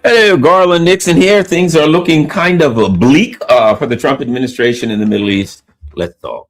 Hello, Garland Nixon here. Things are looking kind of bleak for the Trump administration in the Middle East. Let's talk.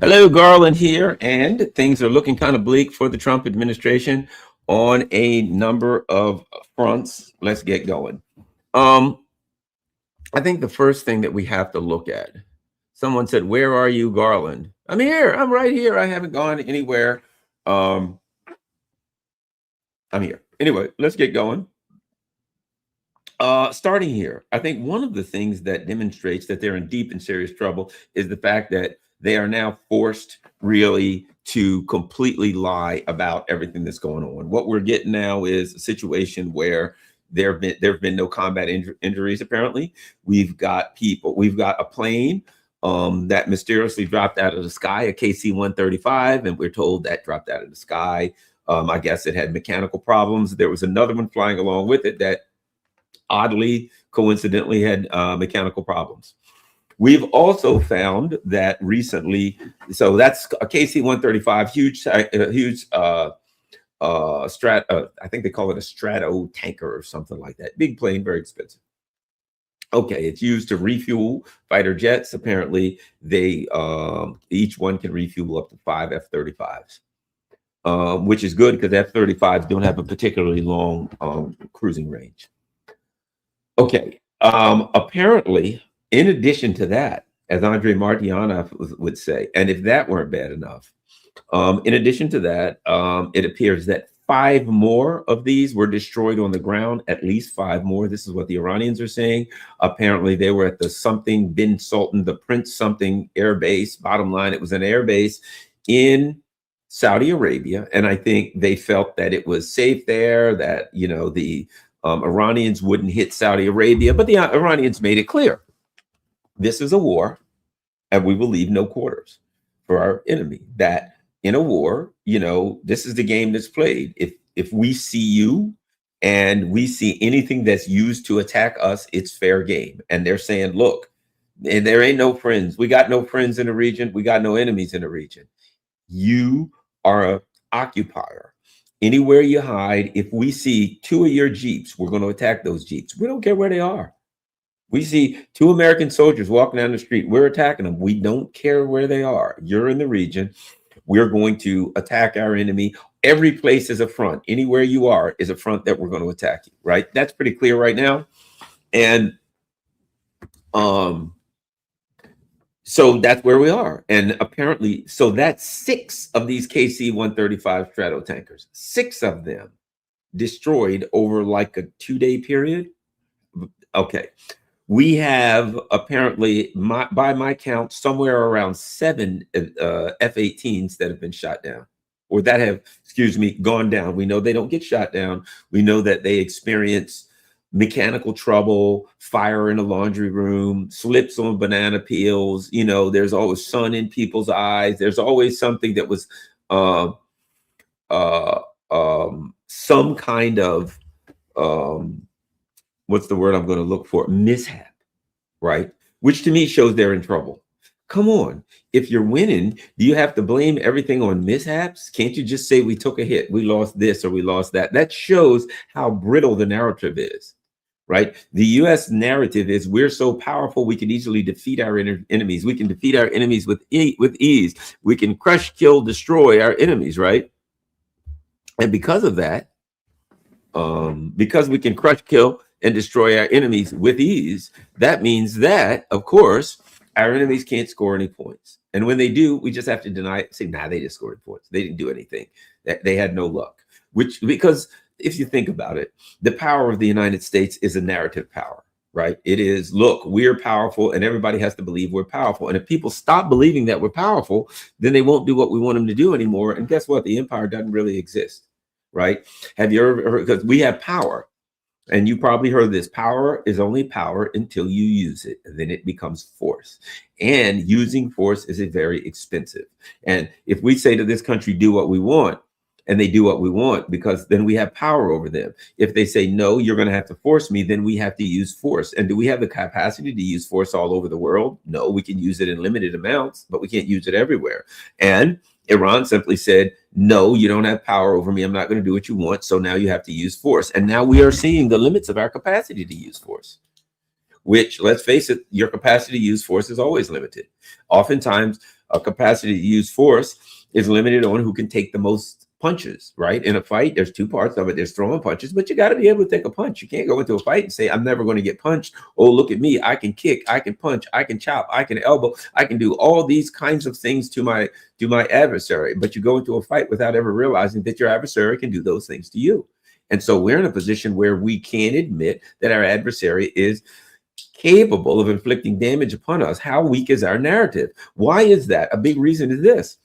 Hello, Garland here, and things are looking kind of bleak for the Trump administration on a number of fronts. Let's get going. Um, I think the first thing that we have to look at, someone said, "Where are you, Garland?" I'm here. I'm right here. I haven't gone anywhere. Um, I'm here. Anyway, let's get going. Starting here, I think one of the things that demonstrates that they're in deep and serious trouble is the fact that they are now forced really to completely lie about everything that's going on. What we're getting now is a situation where there have been no combat injuries. Apparently, we've got a plane that mysteriously dropped out of the sky, a KC-135, and we're told that dropped out of the sky. I guess it had mechanical problems. There was another one flying along with it that oddly, coincidentally, had mechanical problems. We've also found that recently, so that's a KC-135, huge, I think they call it a strato tanker or something like that. Big plane, very expensive. Okay, it's used to refuel fighter jets. Apparently, they each one can refuel up to 5 F-35s, which is good because F-35s don't have a particularly long cruising range. Okay. Apparently, in addition to that, as Andrei Martyanov would say, and if that weren't bad enough, in addition to that, it appears that 5 more of these were destroyed on the ground, at least 5 more. This is what the Iranians are saying. Apparently, they were at the something bin Sultan, the Prince something air base. Bottom line, it was an air base in Saudi Arabia. And I think they felt that it was safe there, that, you know, the Iranians wouldn't hit Saudi Arabia, but the Iranians made it clear, this is a war and we will leave no quarters for our enemy. That in a war, you know, this is the game that's played. If we see you and we see anything that's used to attack us, it's fair game. And they're saying, look, and there ain't no friends. We got no friends in the region. We got no enemies in the region. You are an occupier. Anywhere you hide, if we see 2 of your Jeeps, we're going to attack those Jeeps. We don't care where they are. We see 2 American soldiers walking down the street, we're attacking them. We don't care where they are. You're in the region. We're going to attack our enemy. Every place is a front. Anywhere you are is a front that we're going to attack you, right? That's pretty clear right now. And so that's where we are. And apparently, so that's 6 of these KC-135 strato tankers, 6 of them destroyed over like a 2-day period. Okay. We have apparently, by my count, somewhere around 7 F-18s that have been shot down, or that have, gone down. We know they don't get shot down. We know that they experience mechanical trouble, fire in a laundry room, slips on banana peels. You know, there's always sun in people's eyes. There's always something that was some kind of what's the word I'm going to look for? Mishap, right? Which to me shows they're in trouble. Come on. If you're winning, do you have to blame everything on mishaps? Can't you just say we took a hit, we lost this or we lost that? That shows how brittle the narrative is, right? The U.S. narrative is we're so powerful we can easily defeat our enemies. We can defeat our enemies with ease. We can crush, kill, destroy our enemies, right? And because of that, because we can crush, kill, and destroy our enemies with ease, that means that, of course, our enemies can't score any points. And when they do, we just have to deny it, say, nah, they just scored points. They didn't do anything. They had no luck. Because if you think about it, the power of the United States is a narrative power, right? It is, look, we're powerful and everybody has to believe we're powerful. And if people stop believing that we're powerful, then they won't do what we want them to do anymore. And guess what? The empire doesn't really exist. right? Have you ever heard? Because we have power. And you probably heard this: power is only power until you use it, and then it becomes force. And using force is a very expensive. And if we say to this country, do what we want, and they do what we want, because then we have power over them. If they say, no, you're going to have to force me, then we have to use force. And do we have the capacity to use force all over the world? No, we can use it in limited amounts, but we can't use it everywhere. And Iran simply said, no, you don't have power over me. I'm not going to do what you want. So now you have to use force. And now we are seeing the limits of our capacity to use force, which, let's face it, your capacity to use force is always limited. Oftentimes, a capacity to use force is limited on who can take the most punches, right? In a fight, there's two parts of it. There's throwing punches, but you got to be able to take a punch. You can't go into a fight and say, I'm never going to get punched. Oh, look at me. I can kick, I can punch, I can chop, I can elbow, I can do all these kinds of things to my adversary. But you go into a fight without ever realizing that your adversary can do those things to you. And so we're in a position where we can't admit that our adversary is capable of inflicting damage upon us. How weak is our narrative? Why is that? A big reason is this: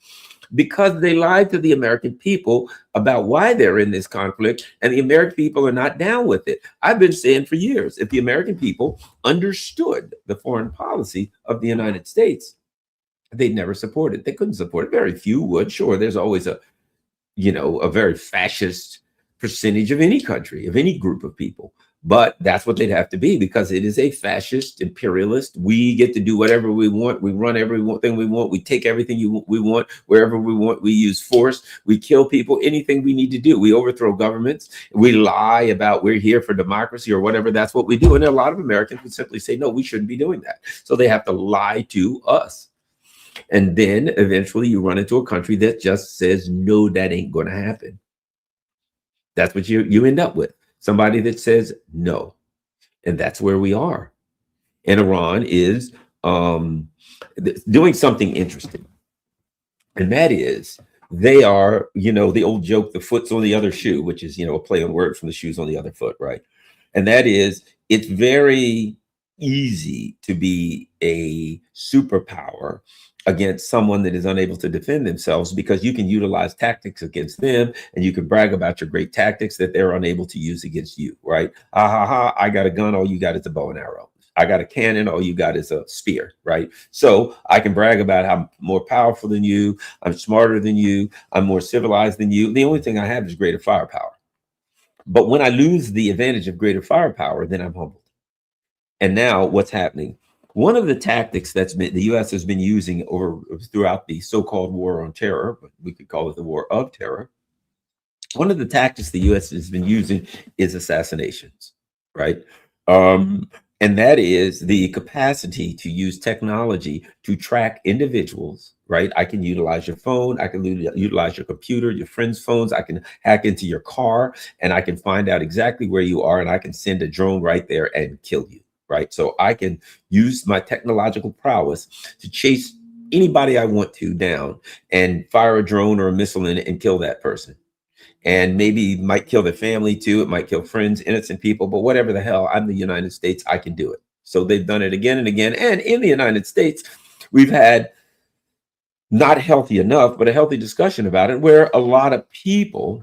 because they lied to the American people about why they're in this conflict, and the American people are not down with it. I've been saying for years, if the American people understood the foreign policy of the United States, they'd never support it. They couldn't support it. Very few would. Sure, there's always a very fascist percentage of any country, of any group of people. But that's what they'd have to be, because it is a fascist, imperialist. We get to do whatever we want. We run everything we want. We take everything we want, wherever we want. We use force. We kill people, anything we need to do. We overthrow governments. We lie about we're here for democracy or whatever. That's what we do. And a lot of Americans would simply say, no, we shouldn't be doing that. So they have to lie to us. And then eventually you run into a country that just says, no, that ain't going to happen. That's what you end up with. Somebody that says no. And that's where we are. And Iran is doing something interesting. And that is, they are, the old joke, the foot's on the other shoe, which is, a play on word from the shoes on the other foot, right? And that is, it's very easy to be a superpower against someone that is unable to defend themselves, because you can utilize tactics against them, and you can brag about your great tactics that they're unable to use against you, right? I got a gun, all you got is a bow and arrow. I got a cannon, all you got is a spear, right? So I can brag about how I'm more powerful than you, I'm smarter than you, I'm more civilized than you. The only thing I have is greater firepower. But when I lose the advantage of greater firepower, then I'm humbled. And now what's happening? One of the tactics that's been the U.S. has been using throughout the so-called war on terror, but we could call it the war of terror. One of the tactics the U.S. has been using is assassinations, right? And that is the capacity to use technology to track individuals, right? I can utilize your phone. I can utilize your computer, your friends' phones. I can hack into your car, and I can find out exactly where you are, and I can send a drone right there and kill you. Right. So I can use my technological prowess to chase anybody I want to down and fire a drone or a missile in it and kill that person. And maybe might kill their family too. It might kill friends, innocent people, but whatever the hell, I'm the United States. I can do it. So they've done it again and again. And in the United States, we've had not healthy enough, but a healthy discussion about it, where a lot of people,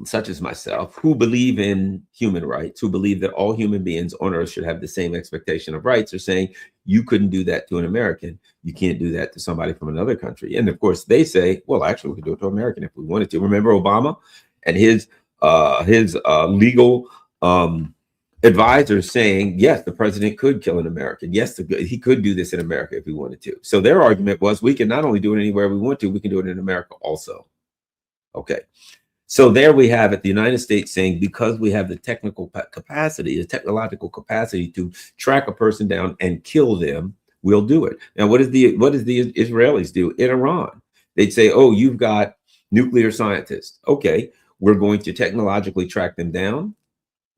such as myself, who believe in human rights, who believe that all human beings on earth should have the same expectation of rights, are saying, you couldn't do that to an American. You can't do that to somebody from another country. And of course, they say, well, actually, we could do it to an American if we wanted to. Remember Obama and his legal advisors saying, yes, the president could kill an American. Yes, he could do this in America if he wanted to. So their argument was, we can not only do it anywhere we want to, we can do it in America also. Okay. So there we have it, the United States saying, because we have the technical capacity, the technological capacity to track a person down and kill them, we'll do it. Now, what does the Israelis do in Iran? They'd say, oh, you've got nuclear scientists. Okay, we're going to technologically track them down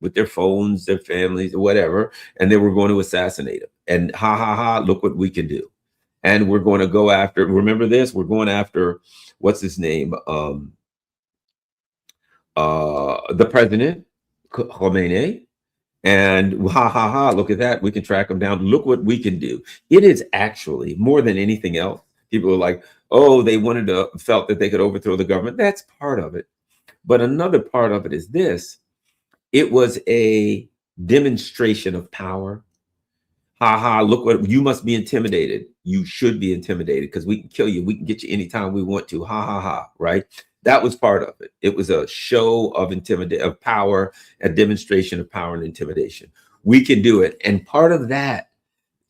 with their phones, their families, whatever, and then we're going to assassinate them. And look what we can do. And we're going to go after, remember this, we're going after, what's his name? The president, Khomeini, and look at that. We can track them down. Look what we can do. It is actually more than anything else. People are like, oh, they felt that they could overthrow the government. That's part of it. But another part of it is this: it was a demonstration of power. Ha ha, look what you must be intimidated. You should be intimidated because we can kill you. We can get you anytime we want to. Ha ha ha, right? That was part of it. It was a show of of power, a demonstration of power and intimidation. We can do it. And part of that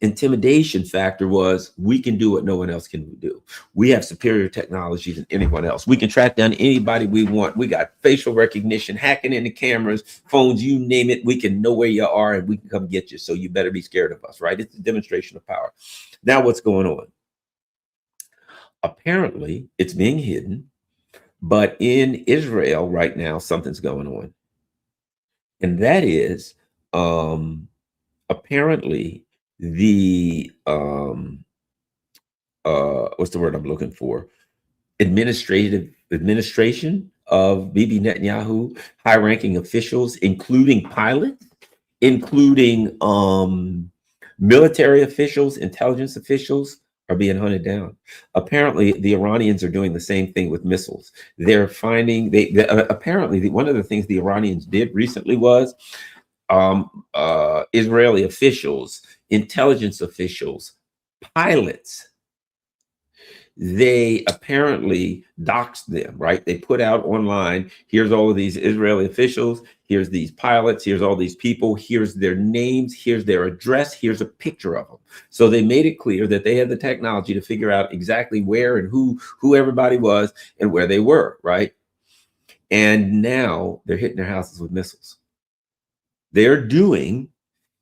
intimidation factor was we can do what no one else can do. We have superior technology than anyone else. We can track down anybody we want. We got facial recognition, hacking into cameras, phones, you name it. We can know where you are and we can come get you. So you better be scared of us, right? It's a demonstration of power. Now what's going on? Apparently it's being hidden, but in Israel right now, something's going on. And that is apparently the what's the word I'm looking for? Administration of Bibi Netanyahu, high-ranking officials, including pilots, including military officials, intelligence officials, are being hunted down. Apparently, the Iranians are doing the same thing with missiles. They're finding apparently one of the things the Iranians did recently was Israeli officials, intelligence officials, pilots, they apparently doxed them, right? They put out online, here's all of these Israeli officials, here's these pilots, here's all these people, here's their names, here's their address, here's a picture of them. So they made it clear that they had the technology to figure out exactly where and who everybody was and where they were, right? And now they're hitting their houses with missiles. They're doing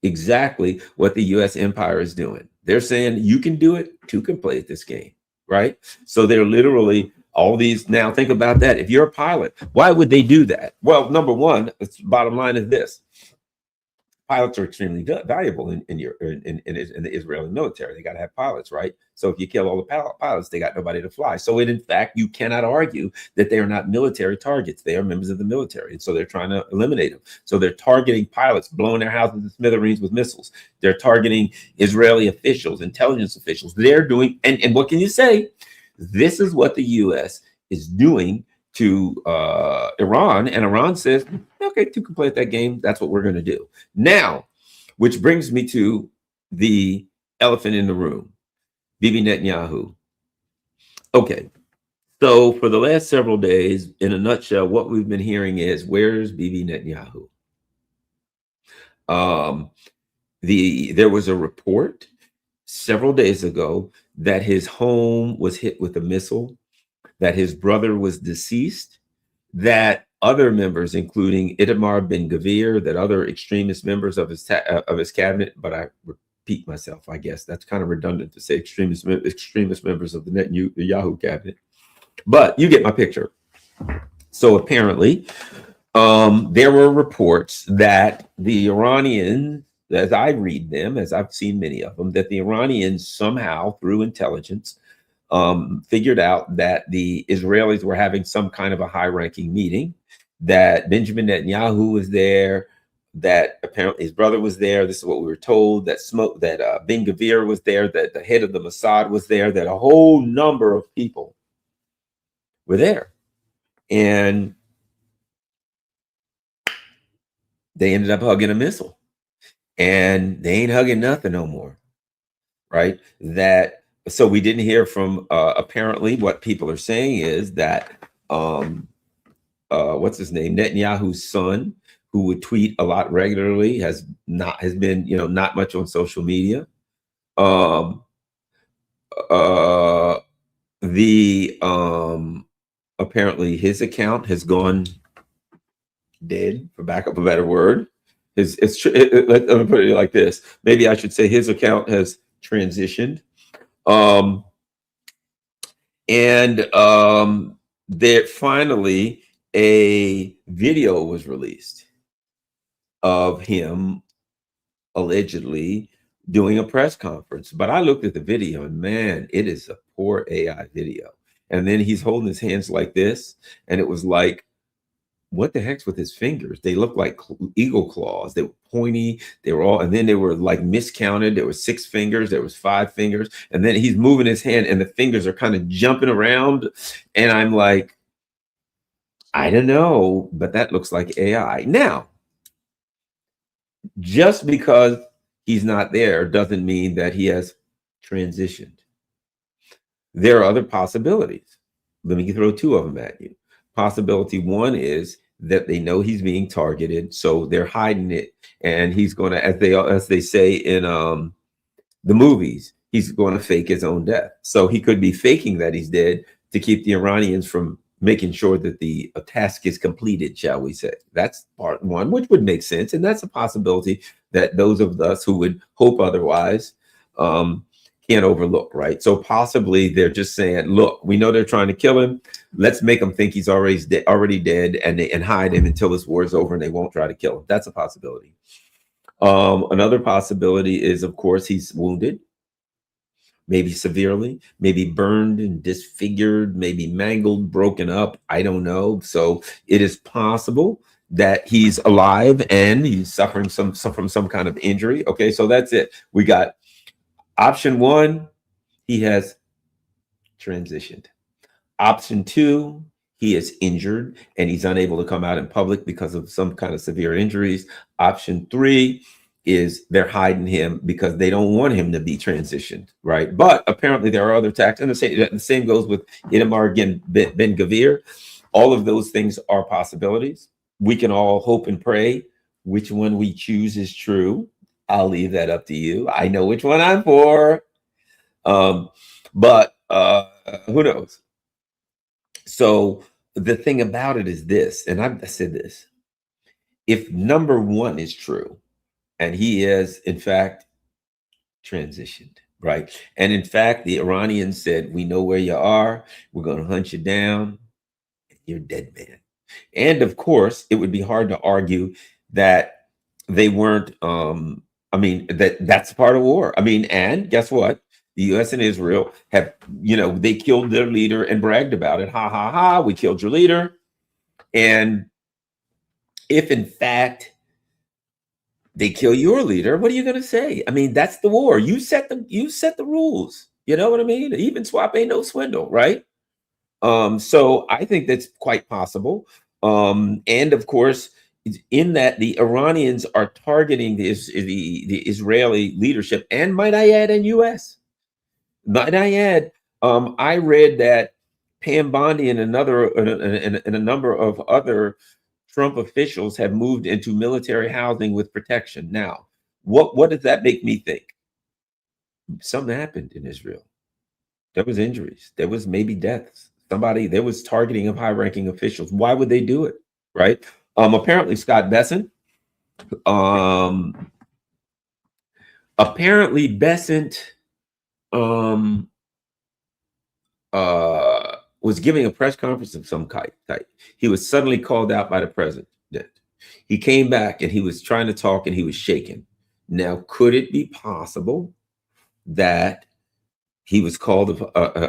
exactly what the US empire is doing. They're saying you can do it, two can play at this game, right? So they're literally all these. Now think about that. If you're a pilot, why would they do that? Well, number one, bottom line is this: pilots are extremely valuable in the Israeli military. They got to have pilots, right? So if you kill all the pilots, they got nobody to fly. So in fact, you cannot argue that they are not military targets. They are members of the military. And so they're trying to eliminate them. So they're targeting pilots, blowing their houses to smithereens with missiles. They're targeting Israeli officials, intelligence officials. They're doing, and what can you say? This is what the US is doing to Iran, and Iran says, okay, two can play at that game. That's what we're going to do. Now, which brings me to the elephant in the room, Bibi Netanyahu. Okay, so for the last several days, in a nutshell, what we've been hearing is, where's Bibi Netanyahu? There was a report several days ago that his home was hit with a missile, that his brother was deceased, that other members, including Itamar Ben-Gvir, that other extremist members of his cabinet, but I repeat myself, I guess that's kind of redundant to say extremist members of the Netanyahu cabinet, but you get my picture. So apparently, there were reports that the Iranians, as I read them, as I've seen many of them, that the Iranians somehow, through intelligence, figured out that the Israelis were having some kind of a high-ranking meeting, that Benjamin Netanyahu was there, that apparently his brother was there. This is what we were told, that Ben-Gvir was there, that the head of the Mossad was there, that a whole number of people were there. And they ended up hugging a missile. And they ain't hugging nothing no more, right? So we didn't hear from, apparently what people are saying is that, what's his name? Netanyahu's son, who would tweet a lot regularly, has been, not much on social media. Apparently his account has gone dead, for lack of a better word. Let me put it like this. Maybe I should say his account has transitioned. There finally a video was released of him allegedly doing a press conference. But I looked at the video and man, it is a poor AI video. And then he's holding his hands like this. And it was like, what the heck's with his fingers? They look like eagle claws. They were pointy. They were all, and then they were like miscounted. There were 6 fingers. There was 5 fingers. And then he's moving his hand and the fingers are kind of jumping around. And I'm like, I don't know, but that looks like AI. Now, just because he's not there doesn't mean that he has transitioned. There are other possibilities. Let me throw two of them at you. Possibility one is that they know he's being targeted, so they're hiding it, and he's going to, as they say in the movies, he's going to fake his own death. So he could be faking that he's dead to keep the Iranians from making sure that the task is completed, shall we say. That's part one, which would make sense. And that's a possibility that those of us who would hope otherwise can't overlook, right? So possibly they're just saying, look, we know they're trying to kill him. Let's make them think he's already dead and hide him until this war is over and they won't try to kill him. That's a possibility. Another possibility is, of course, he's wounded, maybe severely, maybe burned and disfigured, maybe mangled, broken up. I don't know. So it is possible that he's alive and he's suffering from some kind of injury. Okay, so that's it. We got option one, he has transitioned. Option two, he is injured and he's unable to come out in public because of some kind of severe injuries. Option three is they're hiding him because they don't want him to be transitioned, right? But apparently there are other tactics, and the same goes with Itamar Ben Gavir. All of those things are possibilities. We can all hope and pray. Which one we choose is true, I'll leave that up to you. I know which one I'm for, but who knows? So the thing about it is this, and I've said this: if number one is true, and he is in fact transitioned, right? And in fact, the Iranians said, "We know where you are. We're going to hunt you down. You're dead, man." And of course, it would be hard to argue that they weren't. I mean, that's part of war. I mean, and guess what? The U.S. and Israel have, they killed their leader and bragged about it. Ha ha ha! We killed your leader. And if in fact they kill your leader, what are you going to say? I mean, that's the war. You set the rules. You know what I mean? Even swap ain't no swindle, right? So I think that's quite possible. And of course, in that the Iranians are targeting the Israeli leadership, and might I add, in U.S. Might I add, I read that Pam Bondi and a number of other Trump officials have moved into military housing with protection. Now, what does that make me think? Something happened in Israel. There was injuries. There was maybe deaths. There was targeting of high-ranking officials. Why would they do it? Right? Apparently Scott Bessent, was giving a press conference of some type. He was suddenly called out by the president. He came back and he was trying to talk and he was shaking. Now, could it be possible that he was called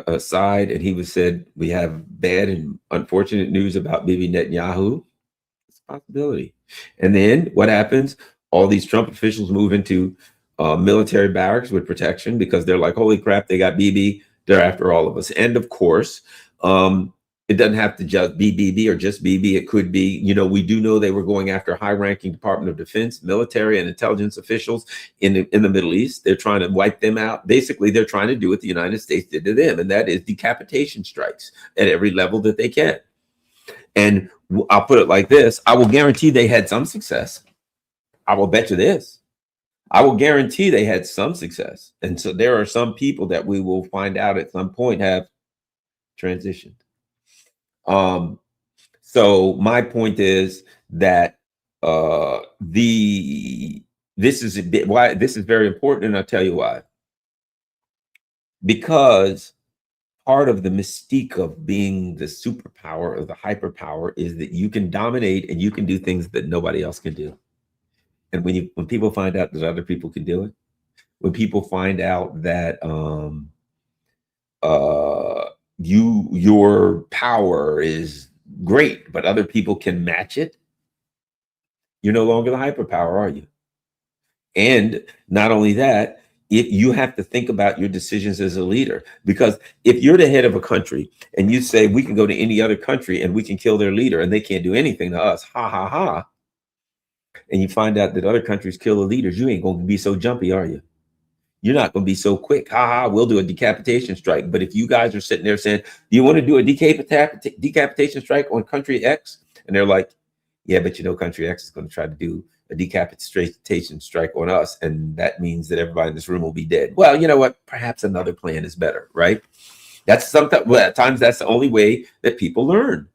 aside and he was said, "We have bad and unfortunate news about Bibi Netanyahu"? It's a possibility. And then what happens? All these Trump officials move into military barracks with protection because they're like, holy crap, they got Bibi. They're after all of us. And of course, it doesn't have to just be Bibi or just Bibi. It could be, we do know they were going after high-ranking Department of Defense, military, and intelligence officials in the Middle East. They're trying to wipe them out. Basically, they're trying to do what the United States did to them, and that is decapitation strikes at every level that they can. And I'll put it like this: I will guarantee they had some success. I will bet you this: I will guarantee they had some success. And so there are some people that we will find out at some point have transitioned. So my point is that this is why this is very important, and I'll tell you why. Because part of the mystique of being the superpower or the hyperpower is that you can dominate and you can do things that nobody else can do. And when people find out that other people can do it, when people find out that your power is great, but other people can match it, you're no longer the hyperpower, are you? And not only that, If you have to think about your decisions as a leader, because if you're the head of a country and you say we can go to any other country and we can kill their leader and they can't do anything to us, ha ha ha, and you find out that other countries kill the leaders, you ain't going to be so jumpy, are you? You're not going to be so quick. Ha ha, we'll do a decapitation strike. But if you guys are sitting there saying, do you want to do a decapitation strike on country X? And they're like, yeah, but you know, country X is going to try to do a decapitation strike on us. And that means that everybody in this room will be dead. Well, you know what? Perhaps another plan is better, right? That's sometimes, well, at times that's the only way that people learn,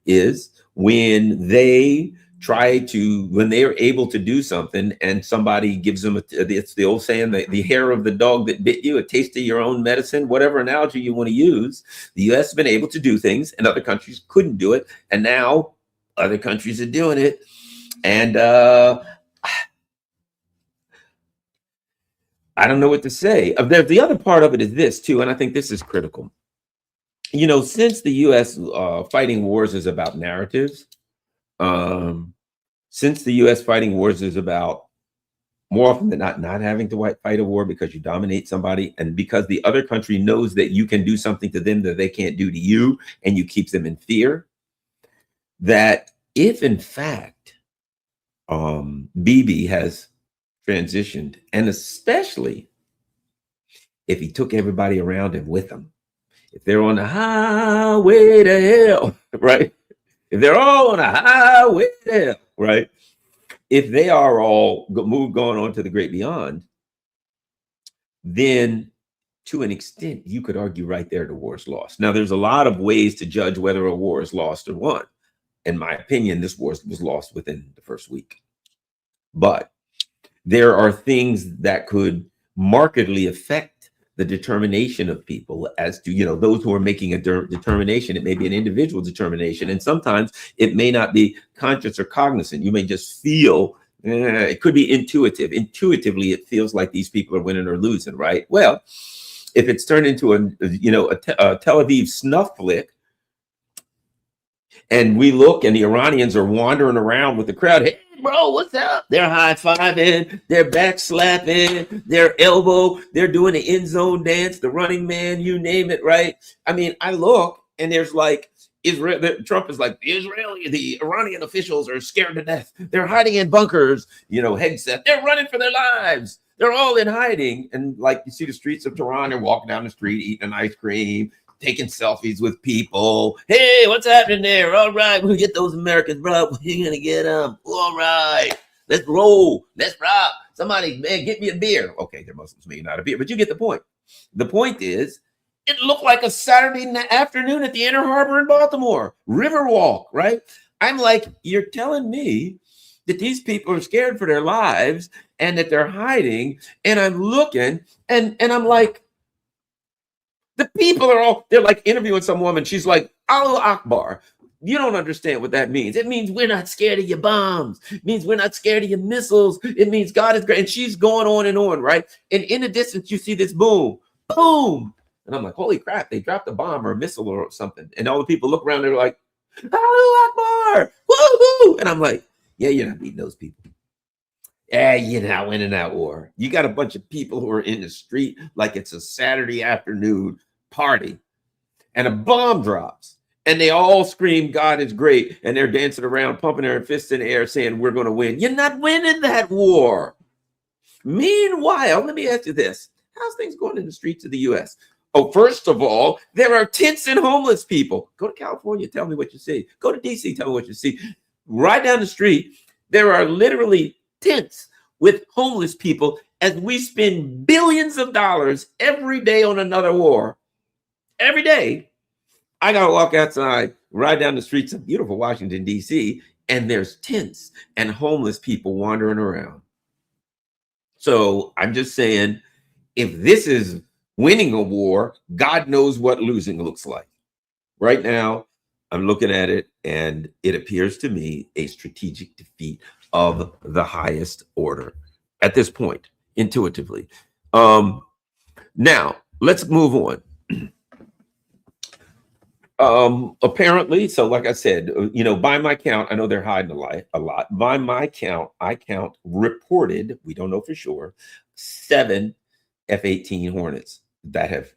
is when they when they're able to do something and somebody gives them it's the old saying, the hair of the dog that bit you, a taste of your own medicine, whatever analogy you want to use. The US has been able to do things and other countries couldn't do it, and now other countries are doing it. And I don't know what to say. The other part of it is this too, and I think this is critical. You know, since the US fighting wars is about narratives, since the US fighting wars is about, more often than not having to fight a war because you dominate somebody, and because the other country knows that you can do something to them that they can't do to you, and you keep them in fear, that if in fact Bibi has transitioned, and especially if he took everybody around him with him, if they're on the highway to hell, right? If they're all on a highway to hell, right? If they are all going on to the great beyond, then to an extent, you could argue right there the war is lost. Now, there's a lot of ways to judge whether a war is lost or won. In my opinion, this war was lost within the first week. But there are things that could markedly affect the determination of people as to, you know, those who are making a determination. It may be an individual determination, and sometimes it may not be conscious or cognizant. You may just feel, it could be intuitive. Intuitively, it feels like these people are winning or losing, right? Well, if it's turned into a Tel Aviv snuff flick, and we look and the Iranians are wandering around with the crowd, hey, bro, what's up? They're high-fiving, they're back-slapping, they're they're doing the end zone dance, the running man, you name it, right? I mean, I look and there's like, Trump is like, the Iranian officials are scared to death. They're hiding in bunkers, headset. They're running for their lives. They're all in hiding. And like you see the streets of Tehran, they're walking down the street, eating an ice cream, taking selfies with people. Hey, what's happening there? All right, we'll get those Americans, bro. We're gonna get them. All right, let's roll. Let's rock. Somebody, man, get me a beer. Okay, they're Muslims, maybe not a beer, but you get the point. The point is, it looked like a Saturday afternoon at the Inner Harbor in Baltimore. Riverwalk, right? I'm like, you're telling me that these people are scared for their lives and that they're hiding. And I'm looking and I'm like, the people they're like interviewing some woman. She's like, Allahu Akbar. You don't understand what that means. It means we're not scared of your bombs. It means we're not scared of your missiles. It means God is great. And she's going on, right? And in the distance, you see this boom, boom. And I'm like, holy crap, they dropped a bomb or a missile or something. And all the people look around, they're like, Allahu Akbar, woo-hoo. And I'm like, yeah, you're not beating those people. Yeah, you're not winning that war. You got a bunch of people who are in the street like it's a Saturday afternoon party, and a bomb drops, and they all scream, God is great, and they're dancing around, pumping their fists in the air, saying, we're going to win. You're not winning that war. Meanwhile, let me ask you this. How's things going in the streets of the U.S.? Oh, first of all, there are tents and homeless people. Go to California, tell me what you see. Go to D.C., tell me what you see. Right down the street, there are literally tents with homeless people as we spend billions of dollars every day on another war. Every day, I got to walk outside, ride down the streets of beautiful Washington, D.C., and there's tents and homeless people wandering around. So I'm just saying, if this is winning a war, God knows what losing looks like. Right now, I'm looking at it, and it appears to me a strategic defeat of the highest order at this point, intuitively. Now, let's move on. Apparently, so like I said, by my count, I know they're hiding a lot. By my count, I count reported, we don't know for sure, 7 F-18 Hornets that have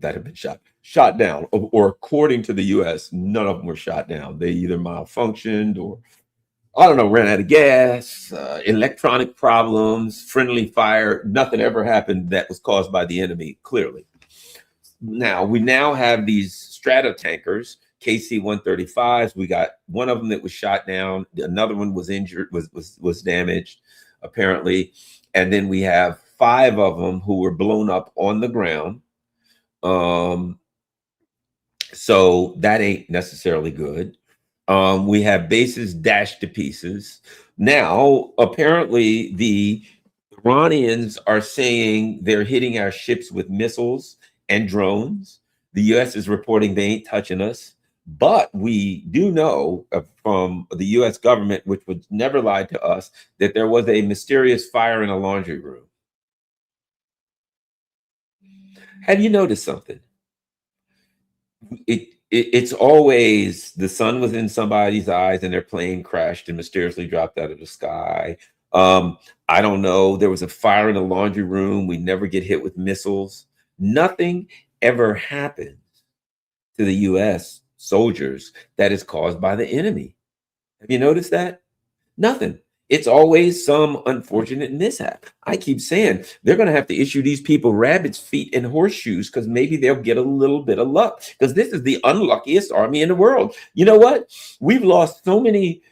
been shot down, or according to the U.S., none of them were shot down. They either malfunctioned or, I don't know, ran out of gas, electronic problems, friendly fire. Nothing ever happened that was caused by the enemy, clearly. Now, we now have these strata tankers, KC-135s. We got one of them that was shot down. Another one was injured, was damaged, apparently. And then we have 5 of them who were blown up on the ground. So that ain't necessarily good. We have bases dashed to pieces. Now, apparently, the Iranians are saying they're hitting our ships with missiles and drones. The U.S. is reporting they ain't touching us. But we do know from the U.S. government, which would never lie to us, that there was a mysterious fire in a laundry room. Have you noticed something? It's always the sun was in somebody's eyes and their plane crashed and mysteriously dropped out of the sky. I don't know. There was a fire in the laundry room. We never get hit with missiles. Nothing ever happens to the U.S. soldiers that is caused by the enemy. Have you noticed that? Nothing. It's always some unfortunate mishap. I keep saying they're going to have to issue these people rabbit's feet and horseshoes, because maybe they'll get a little bit of luck, because this is the unluckiest army in the world. You know what? We've lost so many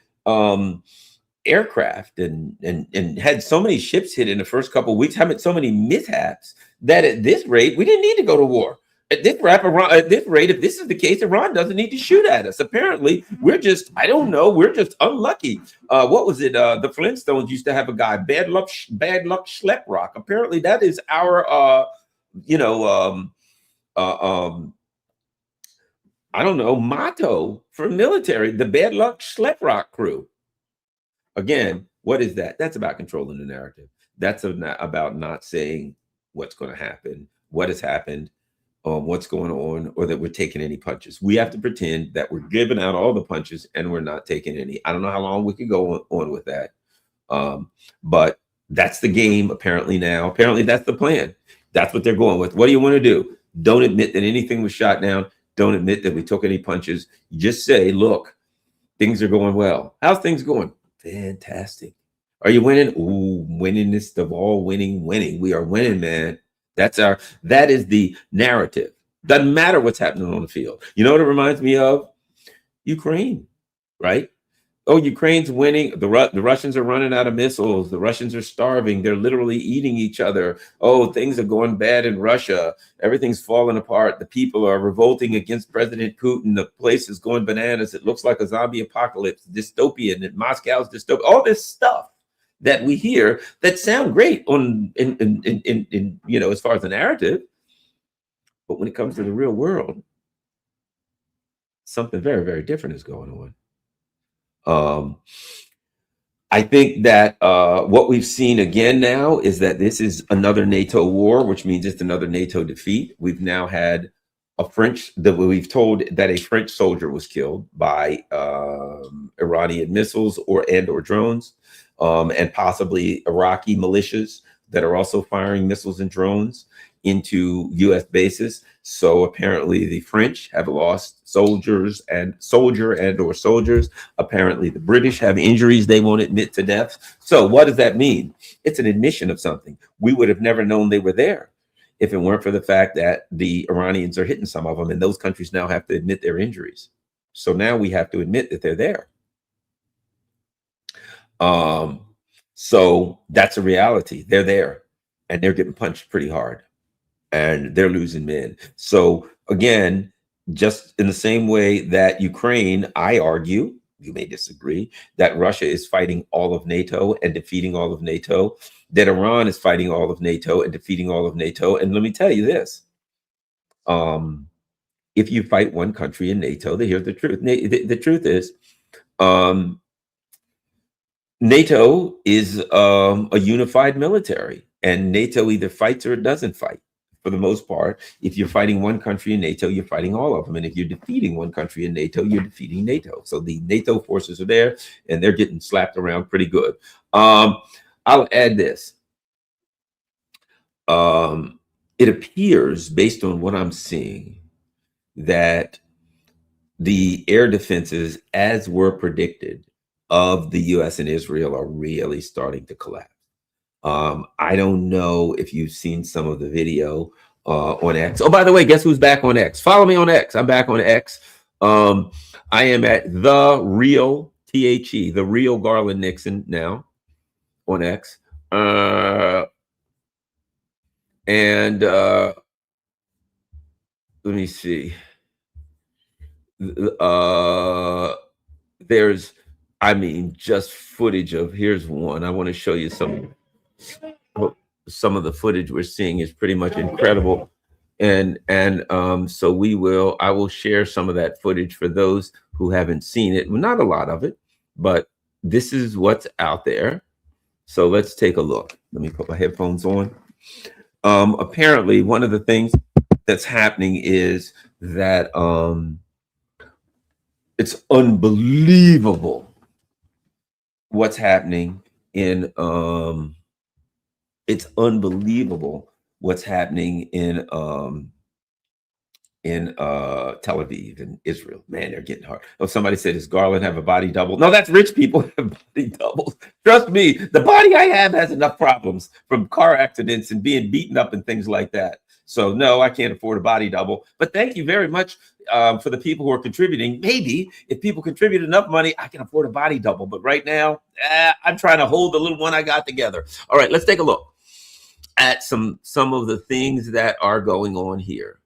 aircraft and had so many ships hit in the first couple of weeks, having so many mishaps, that at this rate, we didn't need to go to war. At this rate, if this is the case, Iran doesn't need to shoot at us. Apparently, we're just, I don't know, we're just unlucky. What was it? The Flintstones used to have a guy, Bad Luck Schleprock. Apparently, that is our, I don't know, motto for military, the Bad Luck Schleprock crew. Again, what is that? That's about controlling the narrative. That's about not saying what's going to happen, what has happened, what's going on, or that we're taking any punches. We have to pretend that we're giving out all the punches and we're not taking any. I don't know how long we could go on with that. But that's the game apparently now. Apparently that's the plan. That's what they're going with. What do you want to do? Don't admit that anything was shot down. Don't admit that we took any punches. You just say, look, things are going well. How's things going? Fantastic. Are you winning? Ooh, winningest of all winning. We are winning, man. That is the narrative. Doesn't matter what's happening on the field. You know what it reminds me of? Ukraine, right? Oh, Ukraine's winning. The Russians are running out of missiles. The Russians are starving. They're literally eating each other. Oh, things are going bad in Russia. Everything's falling apart. The people are revolting against President Putin. The place is going bananas. It looks like a zombie apocalypse, dystopian, and Moscow's dystopian. All this stuff that we hear that sound great in as far as the narrative, but when it comes to the real world, something very, very different is going on. I think that what we've seen again now is that this is another NATO war, which means it's another NATO defeat. We've now had we've told that a French soldier was killed by Iranian missiles or drones. And possibly Iraqi militias that are also firing missiles and drones into U.S. bases. So apparently the French have lost soldier and or soldiers. Apparently the British have injuries they won't admit to death. So what does that mean? It's an admission of something. We would have never known they were there if it weren't for the fact that the Iranians are hitting some of them, and those countries now have to admit their injuries. So now we have to admit that they're there. So that's a reality. They're there and they're getting punched pretty hard and they're losing men. So again, just in the same way that Ukraine, I argue, you may disagree, that Russia is fighting all of NATO and defeating all of NATO, that Iran is fighting all of NATO and defeating all of NATO. And let me tell you this, if you fight one country in NATO, here's the truth. The truth is, NATO is a unified military, and NATO either fights or it doesn't fight. For the most part, if you're fighting one country in NATO, you're fighting all of them. And if you're defeating one country in NATO, you're defeating NATO. So the NATO forces are there and they're getting slapped around pretty good. I'll add this. It appears, based on what I'm seeing, that the air defenses, as were predicted, of the US and Israel are really starting to collapse. I don't know if you've seen some of the video on X. Oh, by the way, guess who's back on X? Follow me on X. I'm back on X. I am at the real THE, the real Garland Nixon now on X. And let me see. There's, I mean, just footage of, here's one. I want to show you some of the footage we're seeing is pretty much incredible. And so I will share some of that footage for those who haven't seen it. Not a lot of it, but this is what's out there. So let's take a look. Let me put my headphones on. Apparently, one of the things that's happening is that it's unbelievable what's happening in it's unbelievable what's happening in Tel Aviv and Israel. Man, they're getting hard. Oh, somebody said, does Garland have a body double? No, that's rich people who have body doubles. Trust me, the body I have has enough problems from car accidents and being beaten up and things like that. So no, I can't afford a body double. But thank you very much for the people who are contributing. Maybe if people contribute enough money, I can afford a body double. But right now, I'm trying to hold the little one I got together. All right, let's take a look at some of the things that are going on here.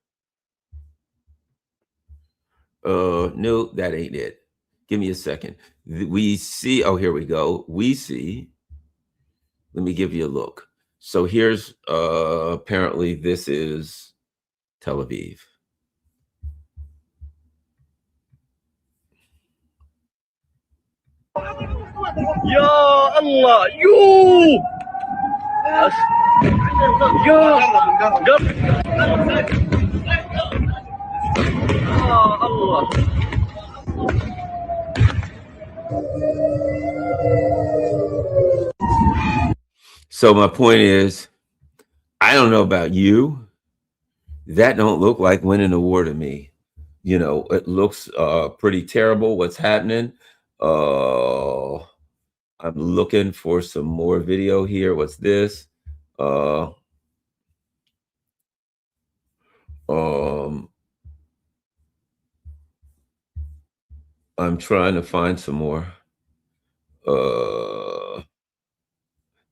No, that ain't it. Give me a second. We see, oh, here we go. We see, let me give you a look. So here's, apparently this is Tel Aviv. Ya Allah, you! Allah. So my point is, I don't know about you, that don't look like winning a war to me. You know, it looks pretty terrible what's happening. I'm looking for some more video here. What's this? I'm trying to find some more.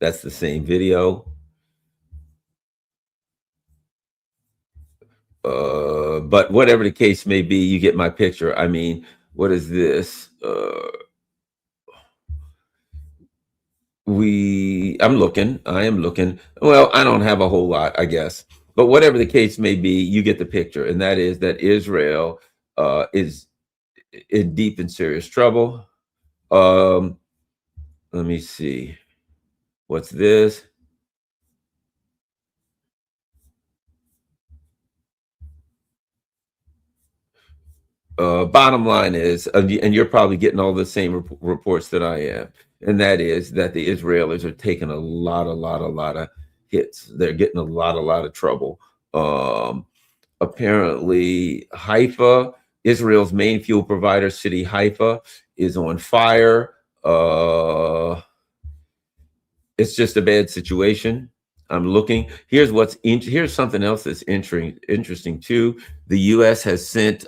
That's the same video. But whatever the case may be, you get my picture. I mean, what is this? I am looking. Well, I don't have a whole lot, I guess. But whatever the case may be, you get the picture. And that is that Israel is in deep and serious trouble. Let me see. What's this? Bottom line is, and you're probably getting all the same reports that I am, and that is that the Israelis are taking a lot of hits. They're getting a lot of trouble. Apparently, Haifa, Israel's main fuel provider city, Haifa, is on fire. It's just a bad situation. I'm looking. Here's something else that's interesting too. The U.S. has sent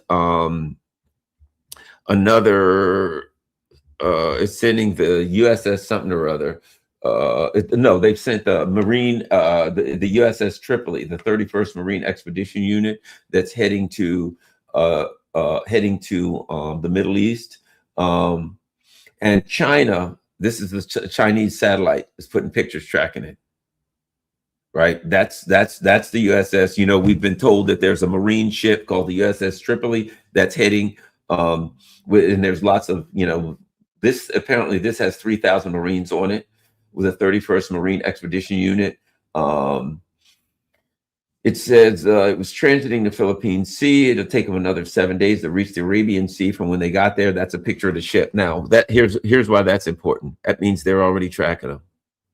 it's sending the USS something or other. No, they've sent the Marine, the USS Tripoli, the 31st Marine Expedition Unit that's heading to the Middle East. And China, this is the Chinese satellite, is putting pictures tracking it. Right, that's the USS. You know, we've been told that there's a Marine ship called the USS Tripoli that's heading. And there's lots of, you know, this has 3,000 Marines on it with a 31st Marine Expedition Unit. It says it was transiting the Philippine Sea. It'll take them another 7 days to reach the Arabian Sea from when they got there. That's a picture of the ship. Now, here's why that's important. That means they're already tracking them,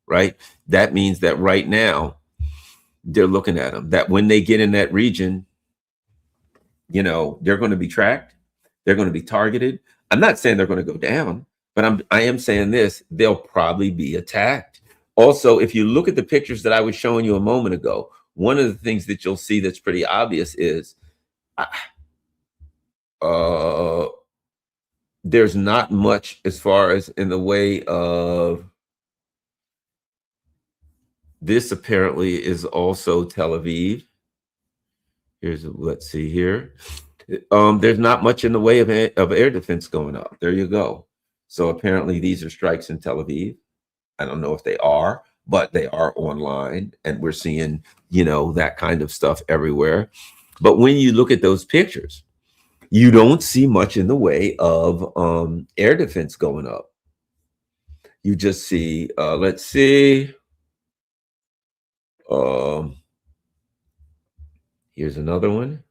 right? That means that right now, they're looking at them. That when they get in that region, you know, they're going to be tracked. They're going to be targeted. I'm not saying they're going to go down, but I am saying this: they'll probably be attacked. Also, if you look at the pictures that I was showing you a moment ago, one of the things that you'll see that's pretty obvious is there's not much as far as in the way of this. Apparently is also Tel Aviv. Here's, let's see here. There's not much in the way of air defense going up. There you go. So apparently these are strikes in Tel Aviv. I don't know if they are, but they are online, and we're seeing, you know, that kind of stuff everywhere. But when you look at those pictures, you don't see much in the way of air defense going up. You just see, let's see. Here's another one.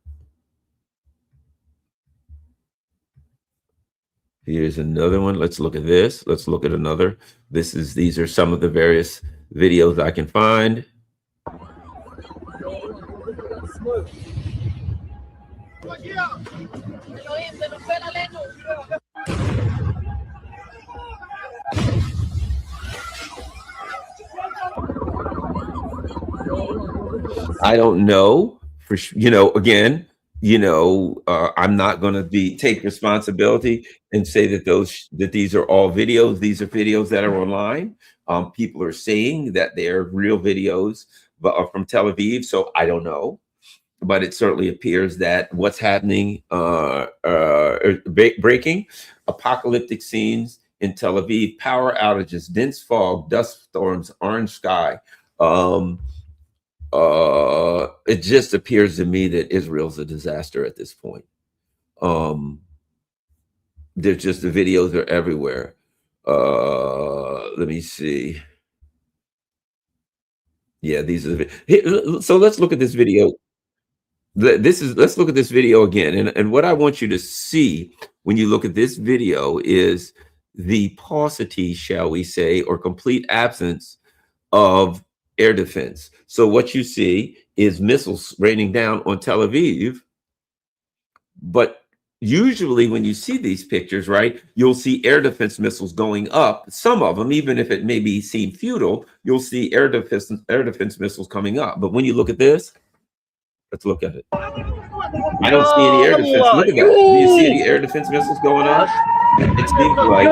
Here's another one. Let's look at this. Let's look at another. These are some of the various videos I can find. I don't know for sure, you know, again, you know, I'm not going to take responsibility and say that these are all videos. These are videos that are online. People are saying that they're real videos, but are from Tel Aviv. So I don't know, but it certainly appears that what's happening, breaking apocalyptic scenes in Tel Aviv, power outages, dense fog, dust storms, orange sky. It just appears to me that Israel's a disaster at this point. There's just, the videos are everywhere. Let me see. Yeah, these are so let's look at this video. Let's look at this video again. And what I want you to see when you look at this video is the paucity, shall we say, or complete absence of air defense. So what you see is missiles raining down on Tel Aviv. But usually when you see these pictures, right, you'll see air defense missiles going up. Some of them, even if it maybe seem futile, you'll see air defense missiles coming up. But when you look at this, let's look at it. I don't see any air defense. Look at that. Do you see any air defense missiles going up? It seems like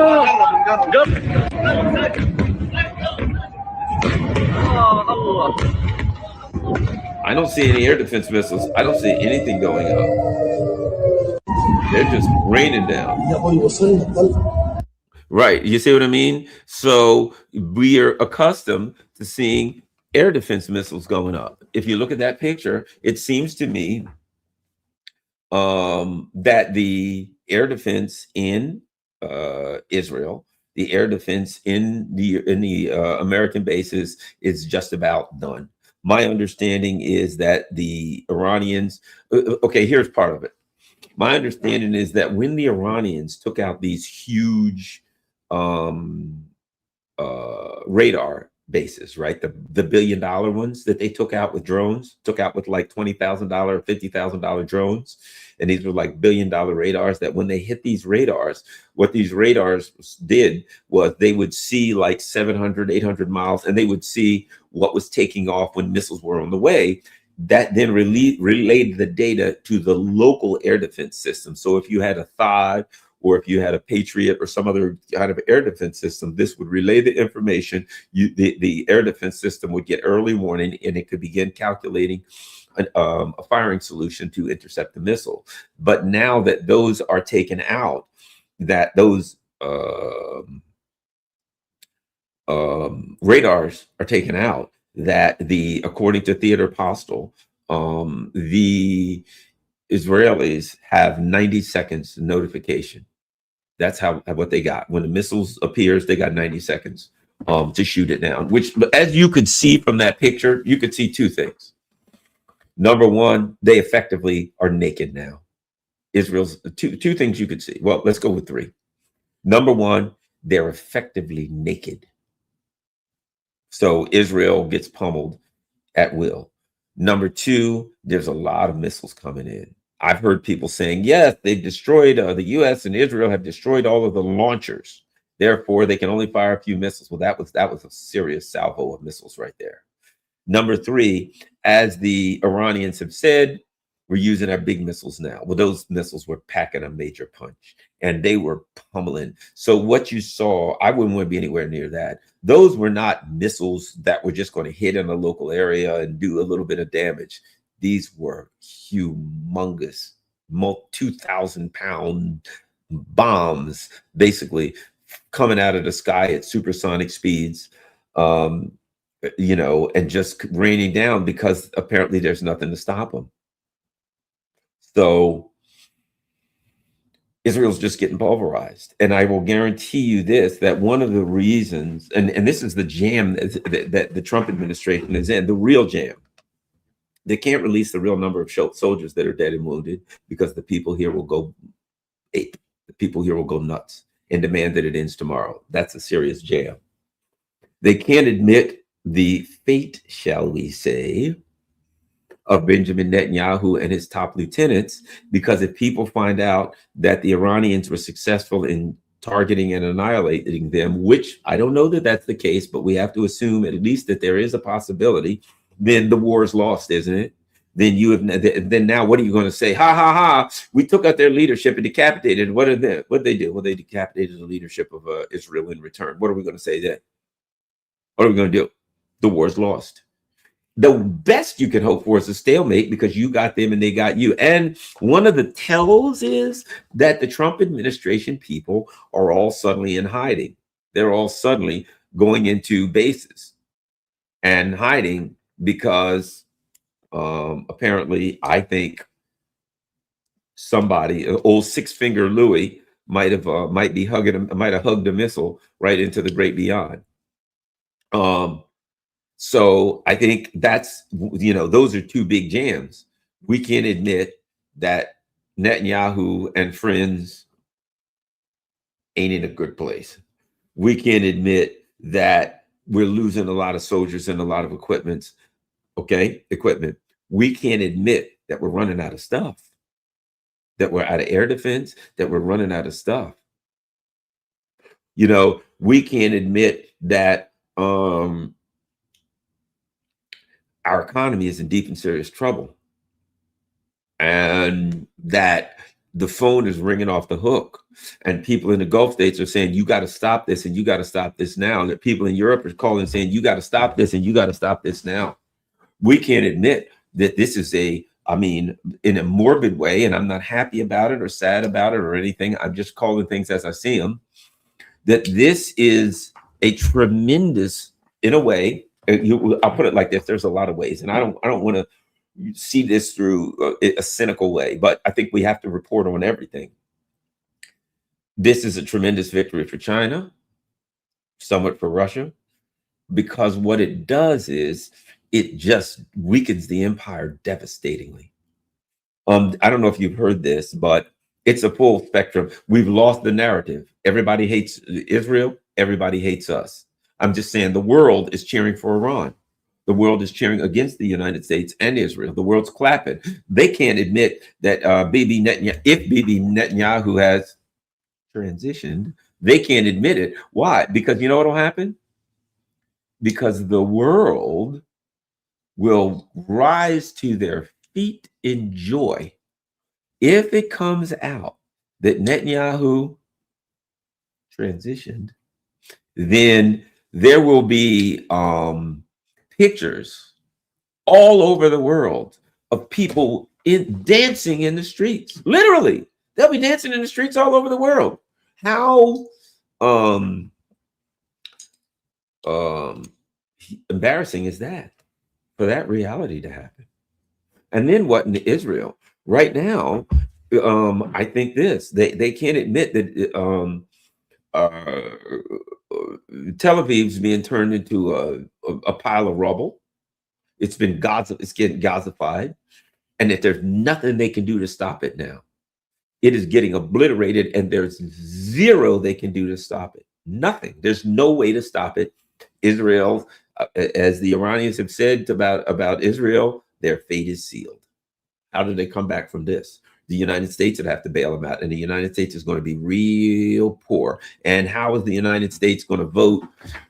I don't see any air defense missiles. I don't see anything going up. They're just raining down. Right. You see what I mean? So we are accustomed to seeing air defense missiles going up. If you look at that picture, it seems to me that the air defense in Israel, the air defense in the American bases is just about done. My understanding is that the Iranians, okay, here's part of it. My understanding is that when the Iranians took out these huge radar bases, right? The $1 billion ones that they took out with drones, took out with like $20,000, $50,000 drones. And these were like $1 billion radars that when they hit these radars, what these radars did was they would see like 700, 800 miles, and they would see what was taking off when missiles were on the way. That then relayed the data to the local air defense system. So if you had a THAAD, or if you had a Patriot or some other kind of air defense system, this would relay the information. The air defense system would get early warning, and it could begin calculating a firing solution to intercept the missile. But now that those are taken out, that those radars are taken out, that according to Theodore Postel, the Israelis have 90 seconds notification. That's what they got. When the missiles appears, they got 90 seconds to shoot it down, which, as you could see from that picture, you could see two things. Number one, they effectively are naked now. Israel's two things you could see. Well, let's go with three. Number one, they're effectively naked. So Israel gets pummeled at will. Number two, there's a lot of missiles coming in. I've heard people saying, yes, they've destroyed, the US and Israel have destroyed all of the launchers. Therefore, they can only fire a few missiles. Well, that was a serious salvo of missiles right there. Number three, as the Iranians have said, we're using our big missiles now. Well, those missiles were packing a major punch and they were pummeling. So what you saw, I wouldn't want to be anywhere near that. Those were not missiles that were just going to hit in a local area and do a little bit of damage. These were humongous, 2,000-pound bombs, basically coming out of the sky at supersonic speeds. And just raining down because apparently there's nothing to stop them. So Israel's just getting pulverized. And I will guarantee you this, that one of the reasons, and this is the jam that the Trump administration is in, the real jam. They can't release the real number of soldiers that are dead and wounded because the people here will go ape. The people here will go nuts and demand that it ends tomorrow. That's a serious jam. They can't admit the fate, shall we say, of Benjamin Netanyahu and his top lieutenants, because if people find out that the Iranians were successful in targeting and annihilating them, which I don't know that that's the case, but we have to assume at least that there is a possibility, then the war is lost, isn't it? Then now what are you going to say? Ha ha ha! We took out their leadership and decapitated. What did they do? Well, they decapitated the leadership of Israel in return. What are we going to say then? What are we going to do? The war's lost. The best you can hope for is a stalemate because you got them and they got you. And one of the tells is that the Trump administration people are all suddenly in hiding. They're all suddenly going into bases and hiding because apparently I think somebody, old six-finger Louis, might have hugged a missile right into the great beyond. So I think that's, those are two big jams. We can't admit that Netanyahu and friends ain't in a good place. We can't admit that we're losing a lot of soldiers and a lot of equipment. We can't admit that we're running out of stuff, that we're out of air defense, that we're running out of stuff. We can't admit that our economy is in deep and serious trouble and that the phone is ringing off the hook and people in the Gulf states are saying, you got to stop this and you got to stop this now. And that people in Europe are calling saying, you got to stop this and you got to stop this now. We can't admit that this is in a morbid way, and I'm not happy about it or sad about it or anything. I'm just calling things as I see them, that this is a tremendous, in a way, I'll put it like this. There's a lot of ways, and I don't want to see this through a cynical way, but I think we have to report on everything. This is a tremendous victory for China, somewhat for Russia, because what it does is it just weakens the empire devastatingly. I don't know if you've heard this, but it's a full spectrum. We've lost the narrative. Everybody hates Israel. Everybody hates us. I'm just saying the world is cheering for Iran. The world is cheering against the United States and Israel. The world's clapping. They can't admit that if Bibi Netanyahu has transitioned, they can't admit it. Why? Because you know what will happen? Because the world will rise to their feet in joy if it comes out that Netanyahu transitioned. Then there will be pictures all over the world of people dancing in the streets. Literally, they'll be dancing in the streets all over the world. How embarrassing is that for that reality to happen? And then what in Israel right now? I think they can't admit that Tel Aviv's being turned into a pile of rubble. It's getting Gazified, and that there's nothing they can do to stop it now. It is getting obliterated, and there's zero they can do to stop it. Nothing. There's no way to stop it. Israel, as the Iranians have said about Israel, their fate is sealed. How do they come back from this? The United States would have to bail them out, and the United States is going to be real poor. And how is the United States going to vote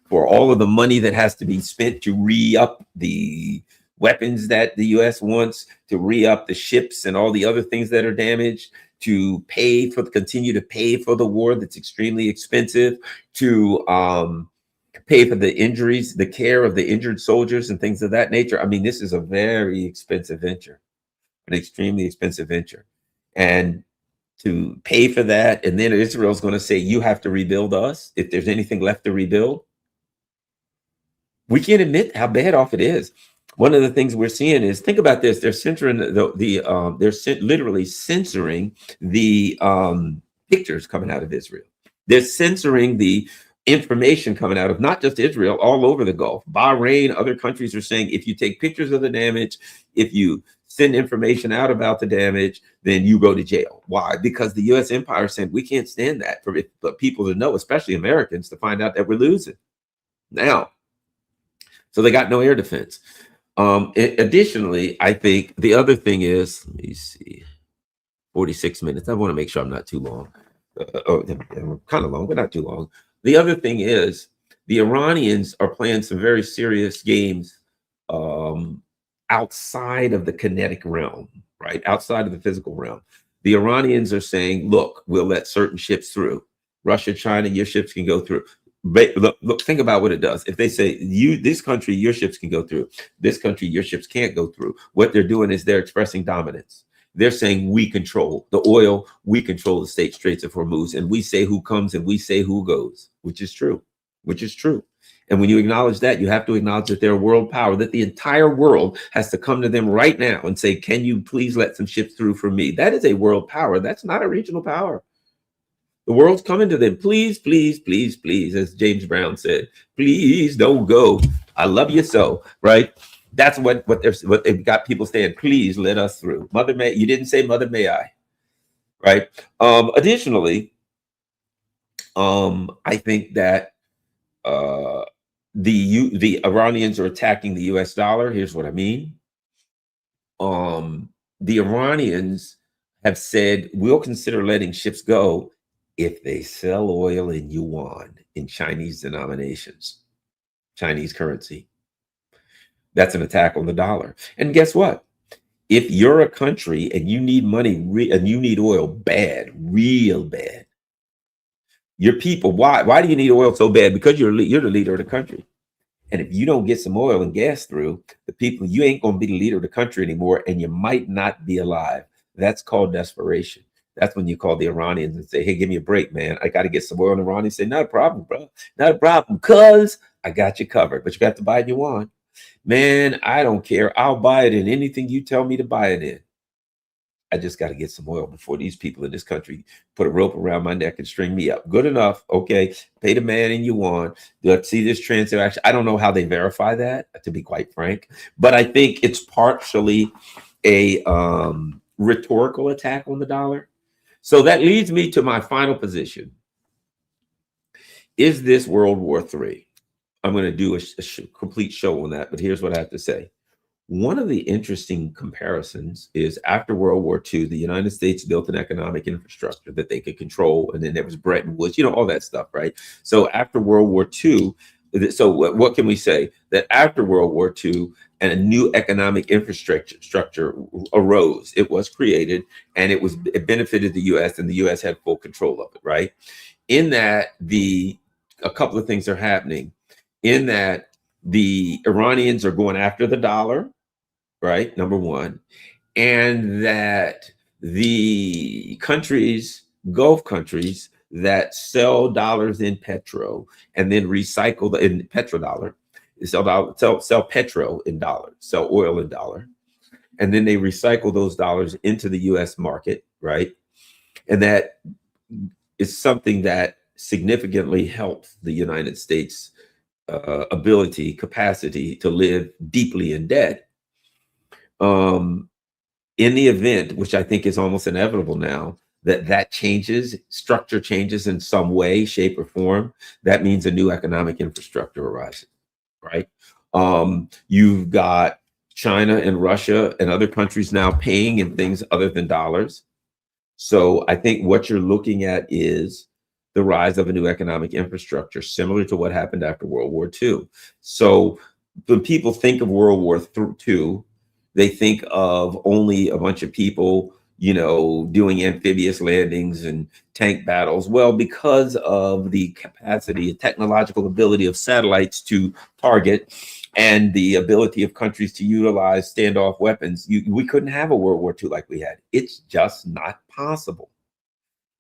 for all of the money that has to be spent to re-up the weapons that the U.S. wants, to re-up the ships and all the other things that are damaged, to continue to pay for the war that's extremely expensive, to pay for the injuries, the care of the injured soldiers and things of that nature? I mean, this is a very expensive venture, an extremely expensive venture. And to pay for that, and then Israel's going to say, you have to rebuild us if there's anything left to rebuild. We can't admit how bad off it is. One of the things we're seeing is, think about this: they're censoring literally censoring the pictures coming out of Israel. They're censoring the information coming out of not just Israel, all over the Gulf. Bahrain, other countries are saying, if you take pictures of the damage, if you send information out about the damage, then you go to jail. Why? Because the U.S. empire said, we can't stand that for people to know, especially Americans, to find out that we're losing. Now, so they got no air defense. Additionally, I think the other thing is, let me see, 46 minutes. I want to make sure I'm not too long. Kind of long, but not too long. The other thing is, the Iranians are playing some very serious games outside of the kinetic realm, right? Outside of the physical realm. The Iranians are saying, look, we'll let certain ships through. Russia, China, your ships can go through. But look, think about what it does. If they say, this country, your ships can go through. This country, your ships can't go through. What they're doing is they're expressing dominance. They're saying, we control the oil, we control the Straits of Hormuz, and we say who comes and we say who goes, which is true. And when you acknowledge that, you have to acknowledge that they're a world power, that the entire world has to come to them right now and say, can you please let some ships through for me? That is a world power. That's not a regional power. The world's coming to them. Please, please, please, please, as James Brown said, please don't go. I love you so, right? That's what they've got people saying, please let us through. Mother may, you didn't say mother may I, right? Additionally, I think that the Iranians are attacking the US dollar. Here's what I mean. The Iranians have said, we'll consider letting ships go if they sell oil in yuan, in Chinese denominations, Chinese currency. That's an attack on the dollar. And guess what? If you're a country and you need money and you need oil bad, real bad, your people, why do you need oil so bad? Because you're the leader of the country. And if you don't get some oil and gas through, the people, you ain't going to be the leader of the country anymore, and you might not be alive. That's called desperation. That's when you call the Iranians and say, hey, give me a break, man. I got to get some oil. And the Iranians say, not a problem, bro. Not a problem, because I got you covered. But you got to buy it yuan. Man, I don't care. I'll buy it in anything you tell me to buy it in. I just got to get some oil before these people in this country put a rope around my neck and string me up. Good enough. Okay. Pay the man in yuan. Let's see this transaction. I don't know how they verify that, to be quite frank, but I think it's partially a rhetorical attack on the dollar. So that leads me to my final position. Is this World War III? I'm going to do a complete show on that, but here's what I have to say. One of the interesting comparisons is, after World War II, the United States built an economic infrastructure that they could control. And then there was Bretton Woods, all that stuff, right? So after World War II, so what can we say? That after World War II, and a new economic infrastructure arose. It was created, and it benefited the U.S., and the U.S. had full control of it, right? In that, a couple of things are happening. In that, the Iranians are going after the dollar, right? Number one. And that the Gulf countries that sell dollars in petro and then recycle in petrodollar, sell petro in dollars, sell oil in dollar, and then they recycle those dollars into the U.S. market, right? And that is something that significantly helps the United States capacity to live deeply in debt. In the event, which I think is almost inevitable now, that structure changes in some way, shape, or form, that means a new economic infrastructure arises, right? You've got China and Russia and other countries now paying in things other than dollars. So I think what you're looking at is the rise of a new economic infrastructure, similar to what happened after World War II. So when people think of World War II, they think of only a bunch of people, doing amphibious landings and tank battles. Well, because of the capacity, technological ability of satellites to target, and the ability of countries to utilize standoff weapons, we couldn't have a World War II like we had. It's just not possible.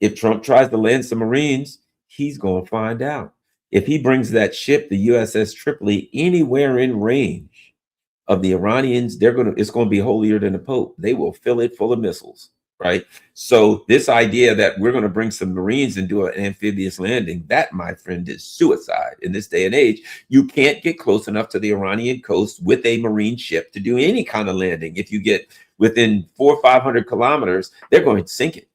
If Trump tries to land some Marines, he's going to find out. If he brings that ship, the USS Tripoli, anywhere in range of the Iranians, it's going to be holier than the Pope. They will fill it full of missiles, right? So this idea that we're going to bring some Marines and do an amphibious landing, that, my friend, is suicide in this day and age. You can't get close enough to the Iranian coast with a Marine ship to do any kind of landing. If you get within 400 or 500 kilometers, they're going to sink it.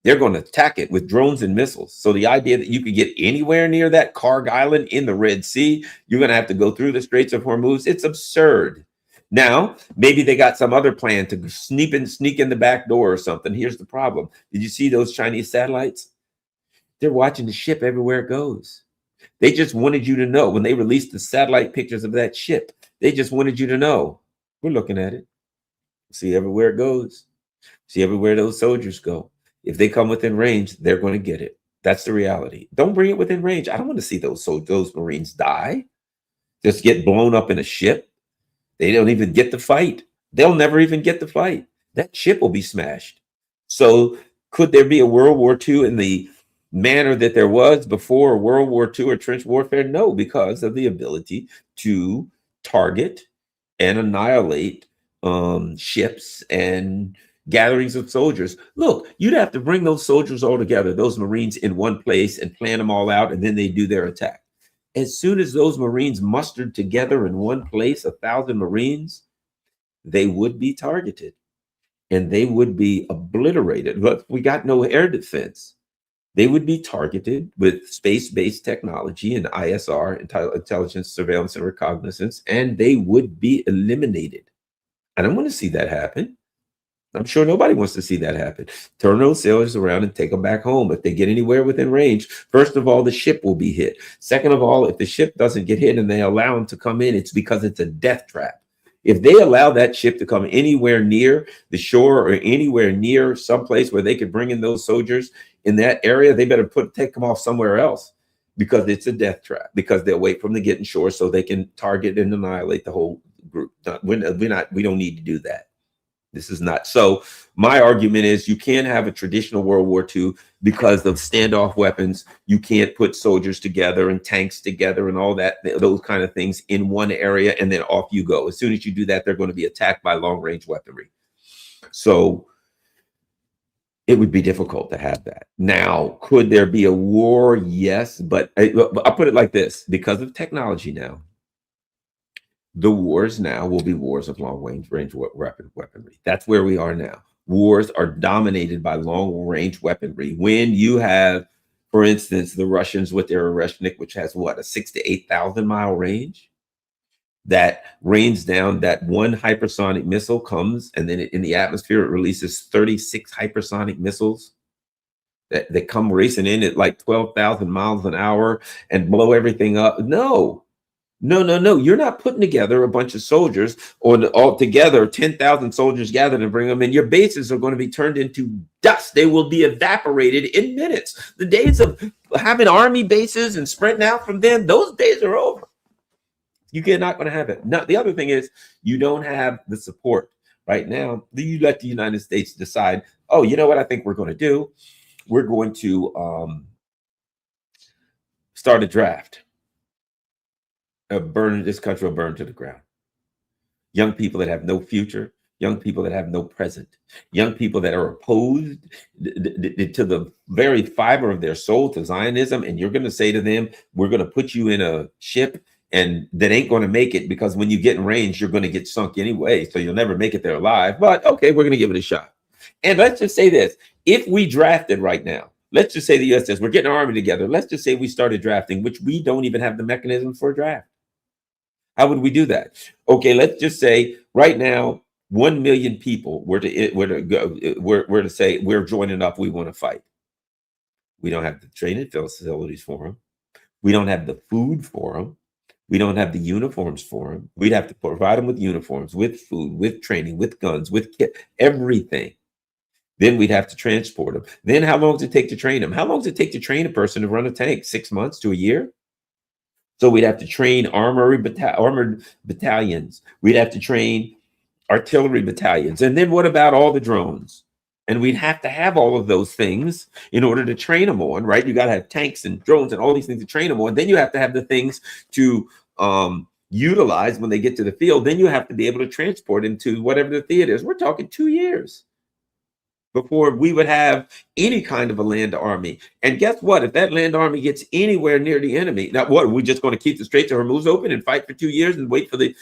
They're going to attack it with drones and missiles. So the idea that you could get anywhere near that Karg Island in the Red Sea, you're going to have to go through the Straits of Hormuz. It's absurd. Now, maybe they got some other plan to sneak in the back door or something. Here's the problem. Did you see those Chinese satellites? They're watching the ship everywhere it goes. They just wanted you to know when they released the satellite pictures of that ship. They just wanted you to know, we're looking at it. See everywhere it goes. See everywhere those soldiers go. If they come within range, they're going to get it. That's the reality. Don't bring it within range. I don't want to see those Marines die. Just get blown up in a ship. They don't even get to fight. They'll never even get to fight. That ship will be smashed. So could there be a World War II in the manner that there was before World War II or trench warfare? No, because of the ability to target and annihilate ships and gatherings of soldiers. Look, you'd have to bring those soldiers all together, those Marines in one place, and plan them all out, and then they do their attack. As soon as those Marines mustered together in one place, 1,000 Marines, they would be targeted and they would be obliterated. But we got no air defense. They would be targeted with space-based technology and ISR, intelligence, surveillance, and reconnaissance, and they would be eliminated. I don't want to see that happen. I'm sure nobody wants to see that happen. Turn those sailors around and take them back home. If they get anywhere within range, first of all, the ship will be hit. Second of all, if the ship doesn't get hit and they allow them to come in, it's because it's a death trap. If they allow that ship to come anywhere near the shore or anywhere near someplace where they could bring in those soldiers in that area, they better take them off somewhere else, because it's a death trap, because they'll wait for them to get in shore so they can target and annihilate the whole group. We don't need to do that. This is not. So my argument is you can't have a traditional World War II because of standoff weapons. You can't put soldiers together and tanks together and all that, those kind of things in one area, and then off you go. As soon as you do that, they're going to be attacked by long range weaponry. So it would be difficult to have that. Now, could there be a war? Yes, but I'll put it like this. Because of technology now, the wars now will be wars of long-range weaponry. That's where we are now. Wars are dominated by long-range weaponry. When you have, for instance, the Russians with their Oreshnik, which has what, a 6,000 to 8,000 mile range, that rains down that one hypersonic missile comes, and then in the atmosphere it releases 36 hypersonic missiles that come racing in at like 12,000 miles an hour and blow everything up. No. You're not putting together a bunch of soldiers or all together 10,000 soldiers gathered and bring them in. Your bases are going to be turned into dust. They will be evaporated in minutes. The days of having army bases and sprinting out from them, those days are over. You're not going to have it. Now, the other thing is you don't have the support right now. You let the United States decide, oh, you know what I think we're going to do? We're going to start a draft. This country will burn to the ground. Young people that have no future, young people that have no present, young people that are opposed to the very fiber of their soul to Zionism, and you're going to say to them, we're going to put you in a ship and that ain't going to make it, because when you get in range, you're going to get sunk anyway, so you'll never make it there alive. But okay, we're going to give it a shot. And let's just say this. If we drafted right now, let's just say the U.S. says, we're getting our army together. Let's just say we started drafting, which we don't even have the mechanism for a draft. How would we do that? Okay, let's just say right now, 1 million people were to say we're joining up, we want to fight. We don't have the training facilities for them. We don't have the food for them. We don't have the uniforms for them. We'd have to provide them with uniforms, with food, with training, with guns, with kit, everything. Then we'd have to transport them. Then how long does it take to train them? How long does it take to train a person to run a tank? 6 months to a year? So we'd have to train armored battalions. We'd have to train artillery battalions. And then what about all the drones? And we'd have to have all of those things in order to train them on, right? You got to have tanks and drones and all these things to train them on. Then you have to have the things to utilize when they get to the field. Then you have to be able to transport them to whatever the theater is. We're talking 2 years before we would have any kind of a land army. And guess what? If that land army gets anywhere near the enemy, now what, are we just going to keep the Straits of Hormuz open and fight for 2 years and wait for the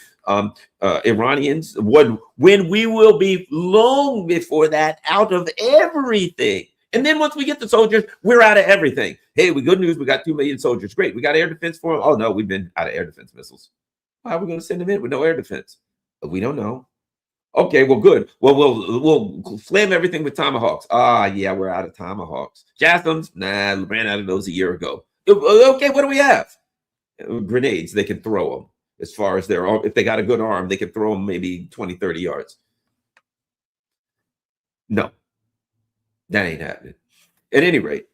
Iranians? When we will be long before that out of everything. And then once we get the soldiers, we're out of everything. Hey, good news, we got 2 million soldiers. Great. We got air defense for them. Oh no, we've been out of air defense missiles. How are we going to send them in with no air defense? We don't know. Okay, well, good. Well, we'll slam everything with tomahawks. Ah, yeah, we're out of tomahawks. Jathams, nah, ran out of those a year ago. Okay, what do we have? Grenades, they can throw them. As far as their arm, if they got a good arm, they can throw them maybe 20, 30 yards. No, that ain't happening. At any rate,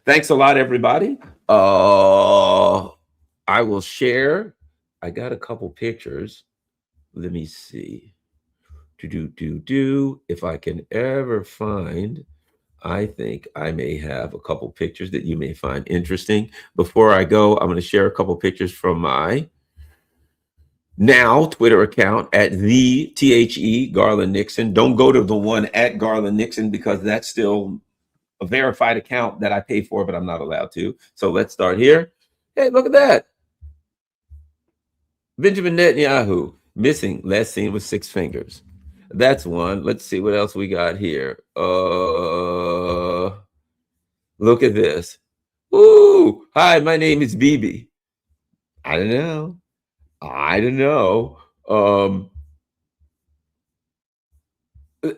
thanks a lot, everybody. I will share. I got a couple pictures. Let me see. If I can ever find, I think I may have a couple pictures that you may find interesting. Before I go, I'm going to share a couple pictures from my now Twitter account at the THE Garland Nixon. Don't go to the one at Garland Nixon because that's still a verified account that I pay for, but I'm not allowed to. So let's start here. Hey, look at that. Benjamin Netanyahu missing, last seen with 6 fingers. That's one. Let's see what else we got here. Look at this. Ooh, hi, my name is Bibi. I don't know.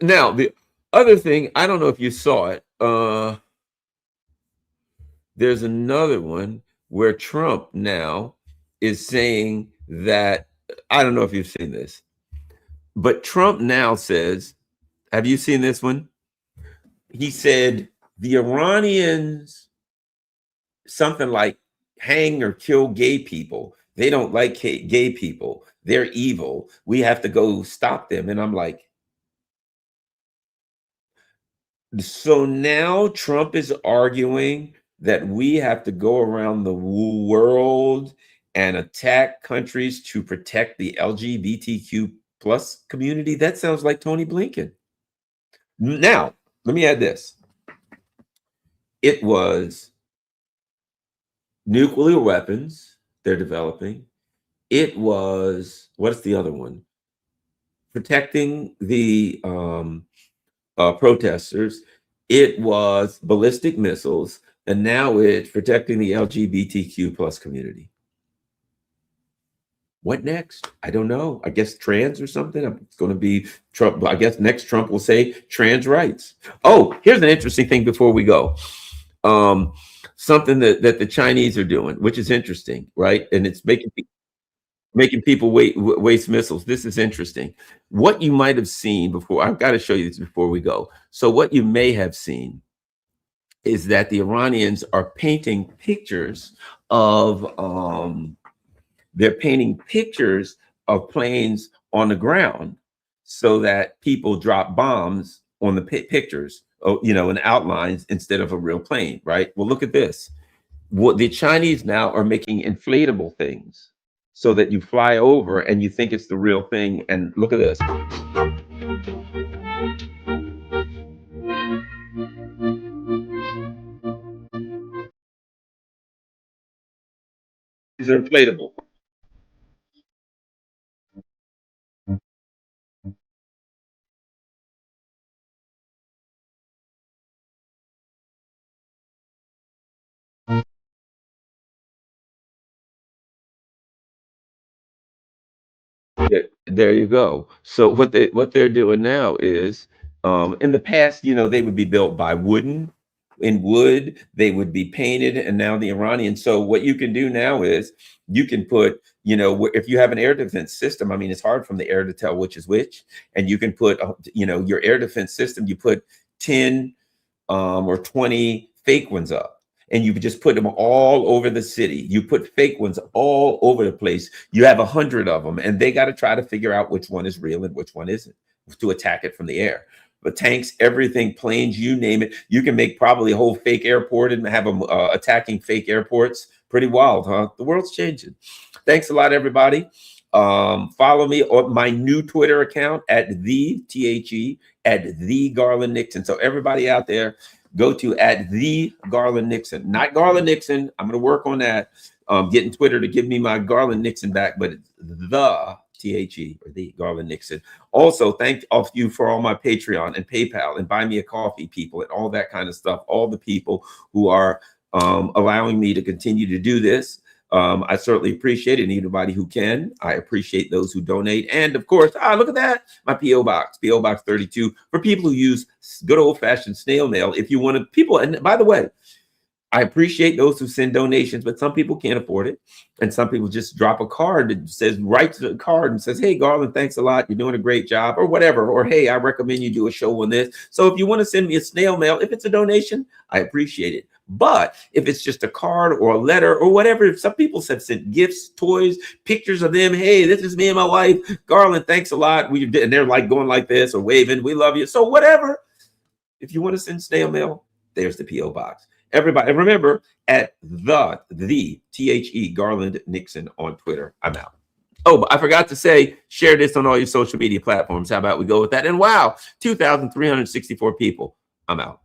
Now the other thing, I don't know if you saw it. There's another one where Trump now is saying that, I don't know if you've seen this, but Trump now says, have you seen this one? He said the Iranians, something like hang or kill gay people. They don't like gay people. They're evil. We have to go stop them. And I'm like, so now Trump is arguing that we have to go around the world and attack countries to protect the LGBTQ plus community. That sounds like Tony Blinken. Now, let me add this. It was nuclear weapons they're developing. It was, what's the other one? Protecting the protesters. It was ballistic missiles. And now it's protecting the LGBTQ plus community. What next? I don't know. I guess trans or something. It's going to be Trump. I guess next Trump will say trans rights. Oh, here's an interesting thing before we go. Something that the Chinese are doing, which is interesting, right? And it's making people waste missiles. This is interesting. What you might have seen before, I've got to show you this before we go. So what you may have seen is that the Iranians are painting pictures of they're painting pictures of planes on the ground so that people drop bombs on the pictures, in outlines instead of a real plane, right? Well, look at this. What the Chinese now are making inflatable things so that you fly over and you think it's the real thing. And look at this. These are inflatable. There you go. So what they're doing now is, in the past, they would be built by in wood, they would be painted, and now the Iranian. So what you can do now is you can put, if you have an air defense system, I mean, it's hard from the air to tell which is which, and you can put, your air defense system, you put 10 or 20 fake ones up. And you just put them all over the city. You put fake ones all over the place. You have 100 of them, and they got to try to figure out which one is real and which one isn't to attack it from the air. But tanks, everything, planes, you name it. You can make probably a whole fake airport and have them attacking fake airports. Pretty wild, huh? The world's changing. Thanks a lot, everybody. Follow me on my new Twitter account at the Garland Nixon. So everybody out there, go to at the Garland Nixon, not Garland Nixon. I'm going to work on that. Getting Twitter to give me my Garland Nixon back, but it's the THE or the Garland Nixon. Also, thank all of you for all my Patreon and PayPal and Buy Me a Coffee people and all that kind of stuff. All the people who are allowing me to continue to do this. I certainly appreciate it. And anybody who can, I appreciate those who donate. And of course, look at that, my P.O. Box, P.O. Box 32, for people who use good old-fashioned snail mail. If you want to, people, and by the way, I appreciate those who send donations, but some people can't afford it. And some people just drop a card that says, writes a card and says, hey, Garland, thanks a lot. You're doing a great job, or whatever. Or, hey, I recommend you do a show on this. So if you want to send me a snail mail, if it's a donation, I appreciate it. But if it's just a card or a letter or whatever, some people have sent gifts, toys, pictures of them. Hey, this is me and my wife. Garland, thanks a lot. And they're like going like this or waving. We love you. So whatever. If you want to send snail mail, there's the P.O. Box. Everybody, and remember, at the THE Garland Nixon on Twitter. I'm out. Oh, but I forgot to say, share this on all your social media platforms. How about we go with that? And wow, 2,364 people. I'm out.